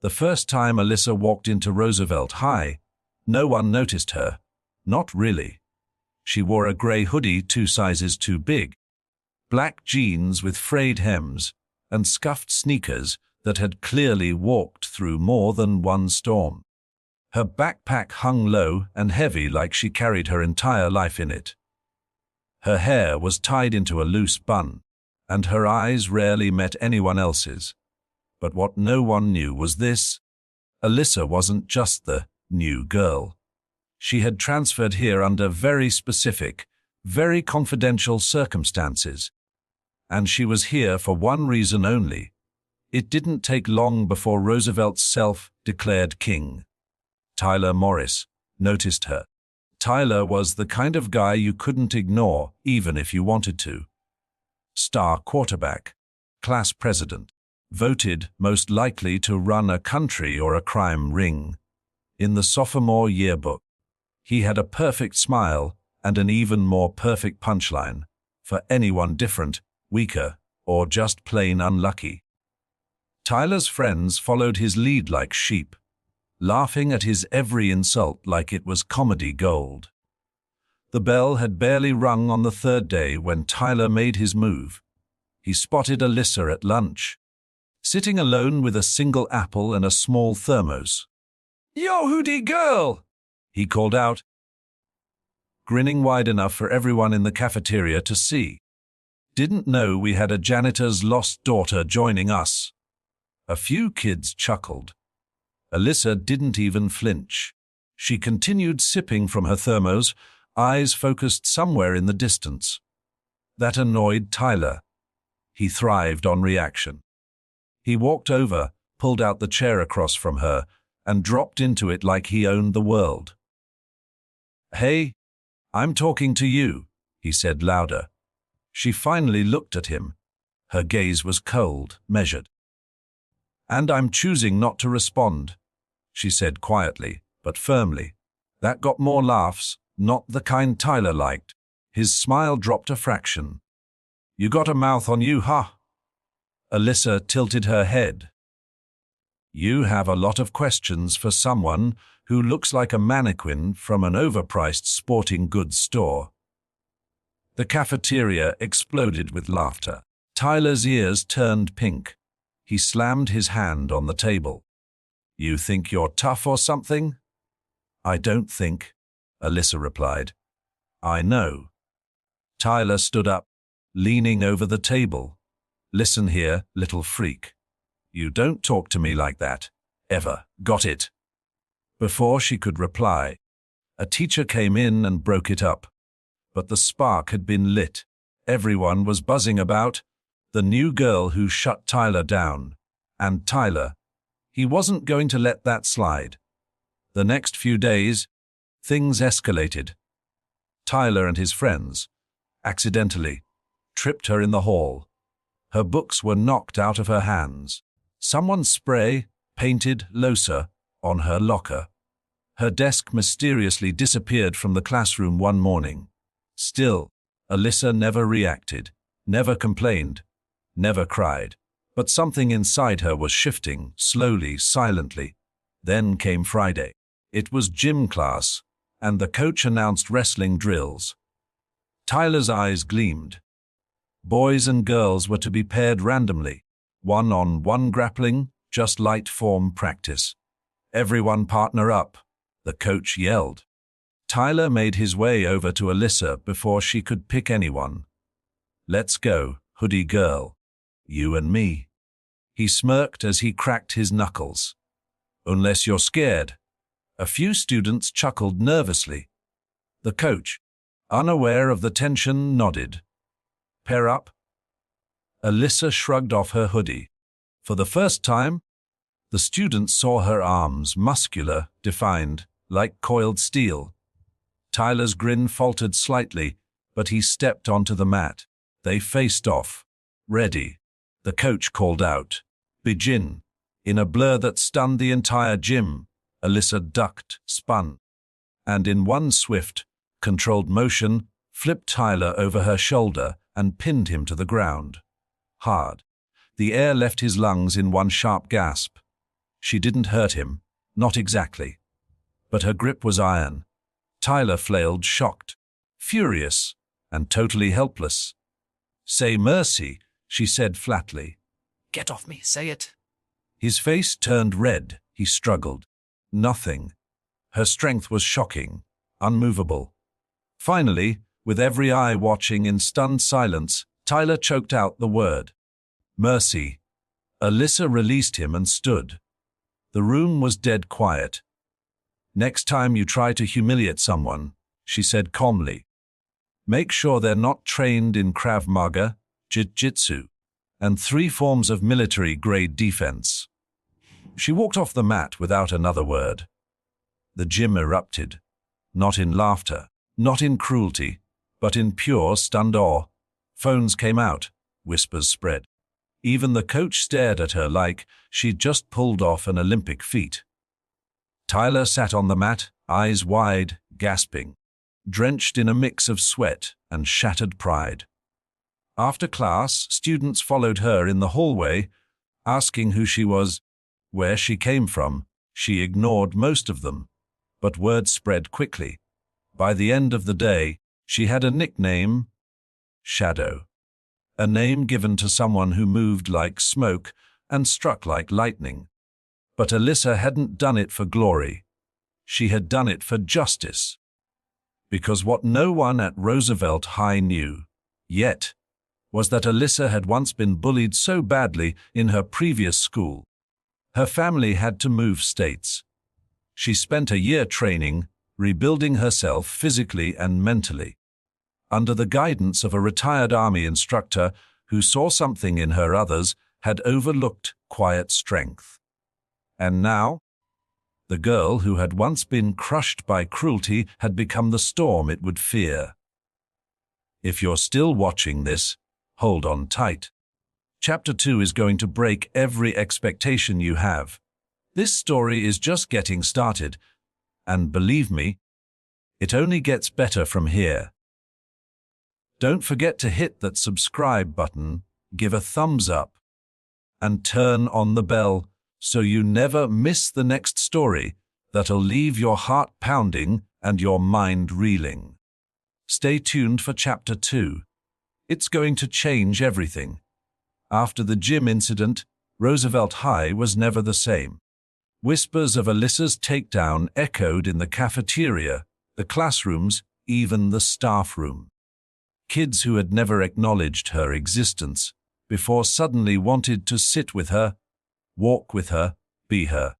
The first time Alyssa walked into Roosevelt High, no one noticed her. Not really. She wore a grey hoodie 2 sizes too big, black jeans with frayed hems, and scuffed sneakers that had clearly walked through more than one storm. Her backpack hung low and heavy like she carried her entire life in it. Her hair was tied into a loose bun, and her eyes rarely met anyone else's. But what no one knew was this: Alyssa wasn't just the new girl. She had transferred here under very specific, very confidential circumstances. And she was here for one reason only. It didn't take long before Roosevelt's self-declared king, Tyler Morris, noticed her. Tyler was the kind of guy you couldn't ignore even if you wanted to. Star quarterback, class president, voted most likely to run a country or a crime ring. In the sophomore yearbook, he had a perfect smile and an even more perfect punchline for anyone different, weaker, or just plain unlucky. Tyler's friends followed his lead like sheep, laughing at his every insult like it was comedy gold. The bell had barely rung on the 3rd day when Tyler made his move. He spotted Alyssa at lunch, sitting alone with a single apple and a small thermos. "Yo, hoodie girl!" he called out, grinning wide enough for everyone in the cafeteria to see. "Didn't know we had a janitor's lost daughter joining us." A few kids chuckled. Alyssa didn't even flinch. She continued sipping from her thermos, eyes focused somewhere in the distance. That annoyed Tyler. He thrived on reaction. He walked over, pulled out the chair across from her, and dropped into it like he owned the world. "Hey, I'm talking to you," he said louder. She finally looked at him. Her gaze was cold, measured. "And I'm choosing not to respond," she said quietly, but firmly. That got more laughs, not the kind Tyler liked. His smile dropped a fraction. "You got a mouth on you, huh?" Alyssa tilted her head. "You have a lot of questions for someone who looks like a mannequin from an overpriced sporting goods store." The cafeteria exploded with laughter. Tyler's ears turned pink. He slammed his hand on the table. "You think you're tough or something?" "I don't think," Alyssa replied. "I know." Tyler stood up, leaning over the table. "Listen here, little freak. You don't talk to me like that. Ever. Got it?" Before she could reply, a teacher came in and broke it up. But the spark had been lit. Everyone was buzzing about the new girl who shut Tyler down. And Tyler, he wasn't going to let that slide. The next few days, things escalated. Tyler and his friends, accidentally, tripped her in the hall. Her books were knocked out of her hands. Someone painted Losa on her locker. Her desk mysteriously disappeared from the classroom one morning. Still, Alyssa never reacted, never complained, never cried. But something inside her was shifting, slowly, silently. Then came Friday. It was gym class, and the coach announced wrestling drills. Tyler's eyes gleamed. Boys and girls were to be paired randomly, one-on-one grappling, just light form practice. "Everyone partner up," the coach yelled. Tyler made his way over to Alyssa before she could pick anyone. "Let's go, hoodie girl. You and me." He smirked as he cracked his knuckles. "Unless you're scared." A few students chuckled nervously. The coach, unaware of the tension, nodded. "Pair up?" Alyssa shrugged off her hoodie. For the first time, the students saw her arms, muscular, defined, like coiled steel. Tyler's grin faltered slightly, but he stepped onto the mat. They faced off. "Ready," the coach called out. "Begin." In a blur that stunned the entire gym, Alyssa ducked, spun, and in one swift, controlled motion, flipped Tyler over her shoulder and pinned him to the ground. Hard. The air left his lungs in one sharp gasp. She didn't hurt him, not exactly. But her grip was iron. Tyler flailed, shocked, furious, and totally helpless. "Say mercy," she said flatly. "Get off me, say it." His face turned red. He struggled. Nothing. Her strength was shocking, unmovable. Finally, with every eye watching in stunned silence, Tyler choked out the word. "Mercy." Alyssa released him and stood. The room was dead quiet. "Next time you try to humiliate someone," she said calmly, "make sure they're not trained in Krav Maga, Jiu-Jitsu, and 3 forms of military-grade defense." She walked off the mat without another word. The gym erupted, not in laughter, not in cruelty, but in pure, stunned awe. Phones came out, whispers spread. Even the coach stared at her like she'd just pulled off an Olympic feat. Tyler sat on the mat, eyes wide, gasping, drenched in a mix of sweat and shattered pride. After class, students followed her in the hallway, asking who she was, where she came from. She ignored most of them, but word spread quickly. By the end of the day, she had a nickname: Shadow. A name given to someone who moved like smoke and struck like lightning. But Alyssa hadn't done it for glory. She had done it for justice. Because what no one at Roosevelt High knew, yet, was that Alyssa had once been bullied so badly in her previous school. Her family had to move states. She spent a year training, rebuilding herself physically and mentally, under the guidance of a retired Army instructor who saw something in her others had overlooked quiet strength. And now, the girl who had once been crushed by cruelty had become the storm it would fear. If you're still watching this, hold on tight. Chapter 2 is going to break every expectation you have. This story is just getting started, and believe me, it only gets better from here. Don't forget to hit that subscribe button, give a thumbs up, and turn on the bell so you never miss the next story that'll leave your heart pounding and your mind reeling. Stay tuned for Chapter 2. It's going to change everything. After the gym incident, Roosevelt High was never the same. Whispers of Alyssa's takedown echoed in the cafeteria, the classrooms, even the staff room. Kids who had never acknowledged her existence before suddenly wanted to sit with her, walk with her, be her.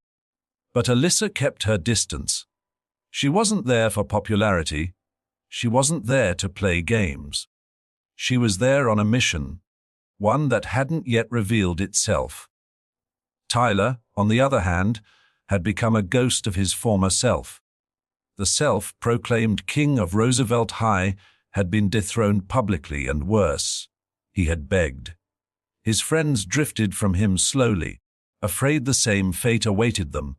But Alyssa kept her distance. She wasn't there for popularity. She wasn't there to play games. She was there on a mission, one that hadn't yet revealed itself. Tyler, on the other hand, had become a ghost of his former self. The self-proclaimed king of Roosevelt High had been dethroned publicly, and worse, he had begged. His friends drifted from him slowly, afraid the same fate awaited them.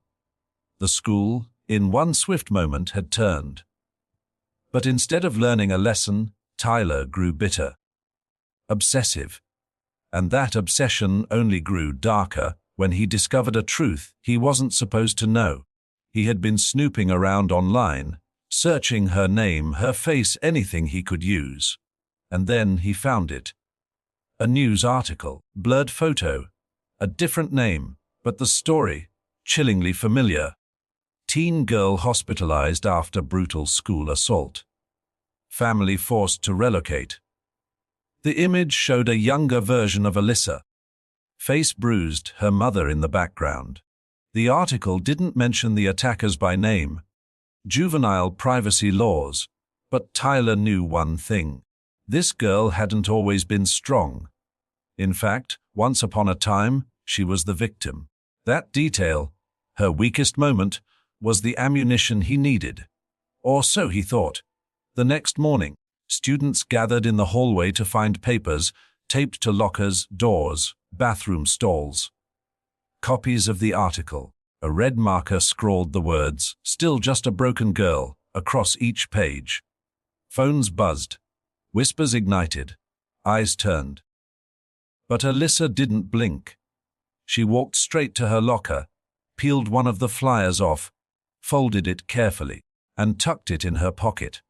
The school, in one swift moment, had turned. But instead of learning a lesson, Tyler grew bitter, obsessive, and that obsession only grew darker when he discovered a truth he wasn't supposed to know. He had been snooping around online, searching her name, her face, anything he could use. And then he found it. A news article, blurred photo, a different name, but the story, chillingly familiar. Teen girl hospitalized after brutal school assault. Family forced to relocate. The image showed a younger version of Alyssa, face bruised, her mother in the background. The article didn't mention the attackers by name, juvenile privacy laws, but Tyler knew one thing. This girl hadn't always been strong. In fact, once upon a time, she was the victim. That detail, her weakest moment, was the ammunition he needed. Or so he thought. The next morning, students gathered in the hallway to find papers taped to lockers, doors, bathroom stalls. Copies of the article. A red marker scrawled the words, "Still just a broken girl," across each page. Phones buzzed. Whispers ignited. Eyes turned. But Alyssa didn't blink. She walked straight to her locker, peeled one of the flyers off, folded it carefully, and tucked it in her pocket.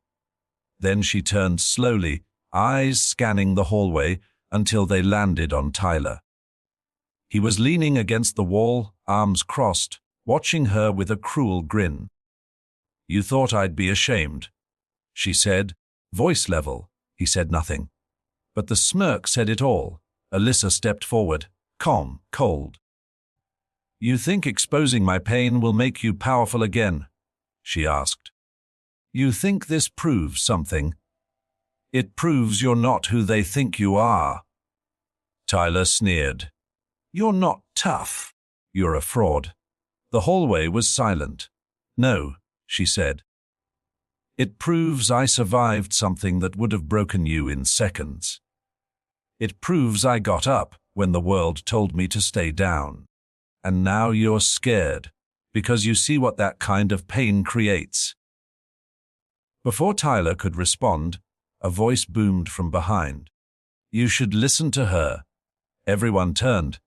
Then she turned slowly, eyes scanning the hallway until they landed on Tyler. He was leaning against the wall, arms crossed, watching her with a cruel grin. "You thought I'd be ashamed," she said, voice level. He said nothing. But the smirk said it all. Alyssa stepped forward, calm, cold. "You think exposing my pain will make you powerful again?" she asked. "You think this proves something? It proves you're not who they think you are." Tyler sneered. "You're not tough. You're a fraud." The hallway was silent. "No," she said. "It proves I survived something that would have broken you in seconds. It proves I got up when the world told me to stay down. And now you're scared, because you see what that kind of pain creates." Before Tyler could respond, a voice boomed from behind. "You should listen to her." Everyone turned.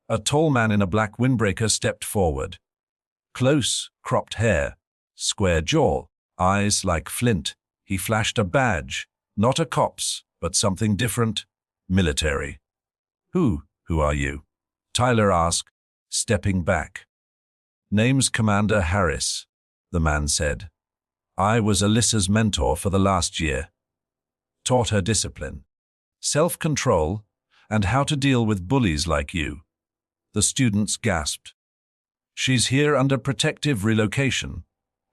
A tall man in a black windbreaker stepped forward. Close, cropped hair, square jaw, eyes like flint. He flashed a badge, not a cop's, but something different, military. Who are you?" Tyler asked, stepping back. "Name's Commander Harris," the man said. "I was Alyssa's mentor for the last year. Taught her discipline, self-control, and how to deal with bullies like you." The students gasped. "She's here under protective relocation,"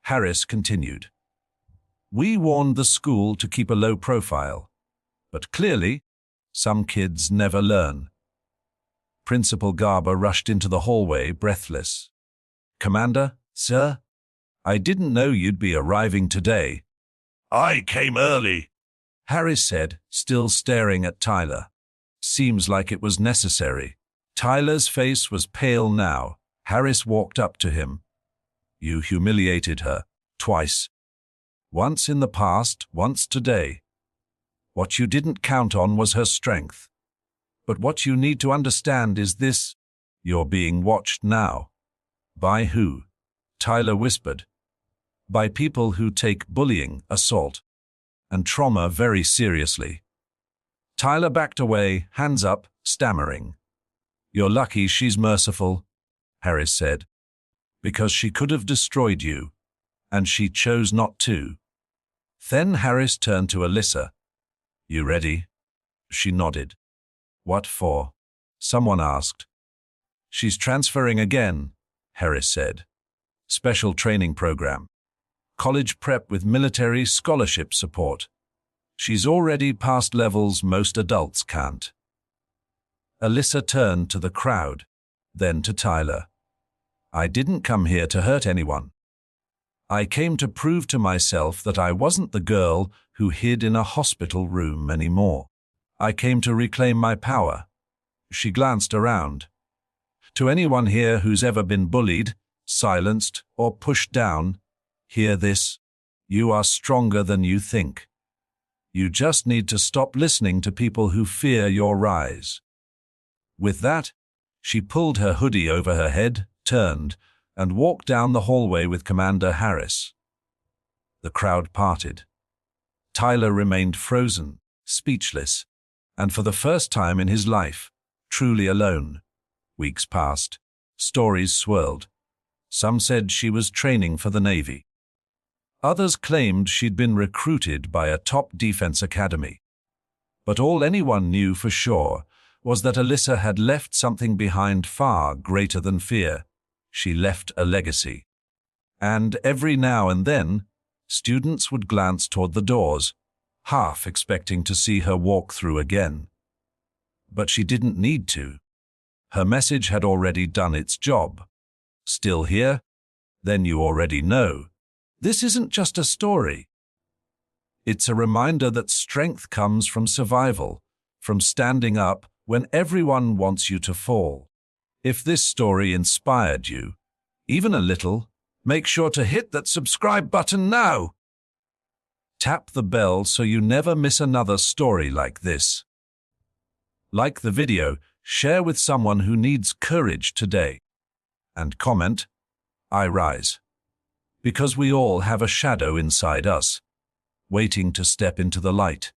Harris continued. "We warned the school to keep a low profile, but clearly, some kids never learn." Principal Garber rushed into the hallway, breathless. "Commander, sir, I didn't know you'd be arriving today." "I came early," Harris said, still staring at Tyler. "Seems like it was necessary." Tyler's face was pale now. Harris walked up to him. "You humiliated her, twice. Once in the past, once today. What you didn't count on was her strength. But what you need to understand is this: you're being watched now." "By who?" Tyler whispered. "By people who take bullying, assault, and trauma very seriously." Tyler backed away, hands up, stammering. "You're lucky she's merciful," Harris said, "because she could have destroyed you, and she chose not to." Then Harris turned to Alyssa. "You ready?" She nodded. "What for?" someone asked. "She's transferring again," Harris said. "Special training program. College prep with military scholarship support. She's already passed levels most adults can't." Alyssa turned to the crowd, then to Tyler. "I didn't come here to hurt anyone. I came to prove to myself that I wasn't the girl who hid in a hospital room anymore. I came to reclaim my power." She glanced around. "To anyone here who's ever been bullied, silenced, or pushed down, hear this: you are stronger than you think. You just need to stop listening to people who fear your rise." With that, she pulled her hoodie over her head, turned, and walked down the hallway with Commander Harris. The crowd parted. Tyler remained frozen, speechless, and for the first time in his life, truly alone. Weeks passed. Stories swirled. Some said she was training for the Navy. Others claimed she'd been recruited by a top defense academy. But all anyone knew for sure was that Alyssa had left something behind far greater than fear. She left a legacy. And every now and then, students would glance toward the doors, half expecting to see her walk through again. But she didn't need to. Her message had already done its job. Still here? Then you already know. This isn't just a story. It's a reminder that strength comes from survival, from standing up when everyone wants you to fall. If this story inspired you, even a little, make sure to hit that subscribe button now. Tap the bell so you never miss another story like this. Like the video, share with someone who needs courage today. and comment, I rise. Because we all have a shadow inside us, waiting to step into the light.